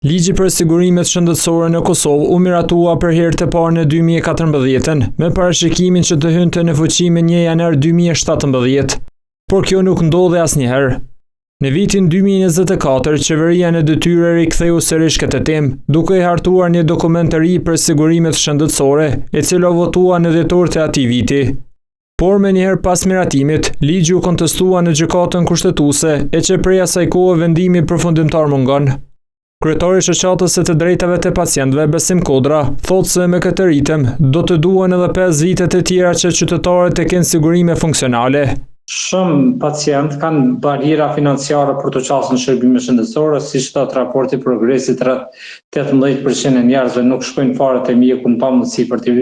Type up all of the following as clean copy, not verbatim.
Ligji për sigurimet shëndetësore në Kosovë u miratua për herë të parë në 2014 me parashikimin që të hynte në fuqi me 1 janar 2017, por kjo nuk ndodhi asnjëherë. Në vitin 2024, qeveria në detyrë riktheu sërish këtë temë, duke i hartuar një dokument të ri për sigurimet shëndetësore, e cila votua në dhjetor të atij viti. Por me njëherë pas miratimit, ligji u kontestua në gjykatën kushtetuese, e që prej asaj kohe vendimi përfundimtar mungon. Kryetari i shoqatës së të drejtave të pacientëve, Besim Kodra, thotë se me këtë ritëm do të duhen edhe 5 vite të tjera që qytetarët të kenë sigurime funksionale. Shumë pacientë kanë bariera financiare për të qasur në shërbime shëndetësore, siç thot raporti Progresit, rreth 18% e njerëzve nuk shkojnë fare te mjeku pa mundësi për të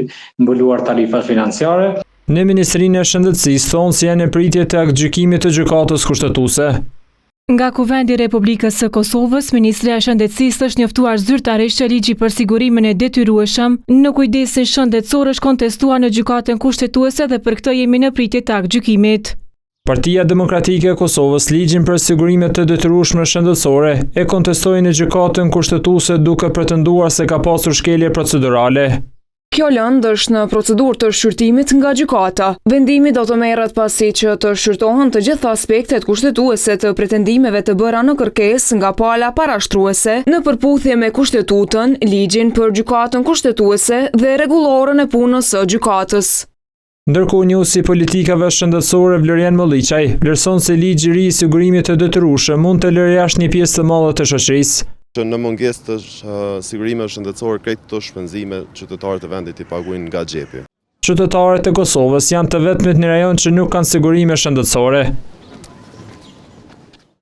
mbuluar tarifat financiare. Në Ministrinë e Shëndetësisë thonë se janë në pritje të aktgjykimit të gjykatës kushtetuese. Nga Kuvendi i Republikës së Kosovës, Ministria e Shëndetësisë është njoftuar zyrtarisht që ligji për sigurimin e detyrueshëm në kujdesin shëndetësor është kontestuar në gjykatën kushtetuese dhe për këtë jemi në pritje të aktgjykimit. Partia Demokratike e Kosovës ligjin për sigurimet të detyrueshme shëndetësore e kontestoi në gjykatën kushtetuese duke pretenduar se ka pasur shkelje procedurale. Kjo lëndë është në procedurë të shqyrtimit nga gjykata. Vendimi do të merret pasi që të shqyrtohen të gjitha aspektet kushtetuese të pretendimeve të bëra në kërkesë nga pala parashtruese në përputhje me Kushtetutën, ligjin për gjykatën kushtetuese dhe rregullorën e punës së gjykatës. Ndërkohë njësi politikave shëndetësore Vlerian Molliçaj vlerëson se ligji i ri i sigurimit të detyrueshëm mund të lërë jashtë një pjesë të madhe të shoqërisë. Në mungesë të sigurimeve shëndetësore, krejt këto shpenzime qytetarët e vendit i paguajnë nga xhepi. Qytetarët e Kosovës janë të vetmit në rajon që nuk kanë sigurime shëndetësore.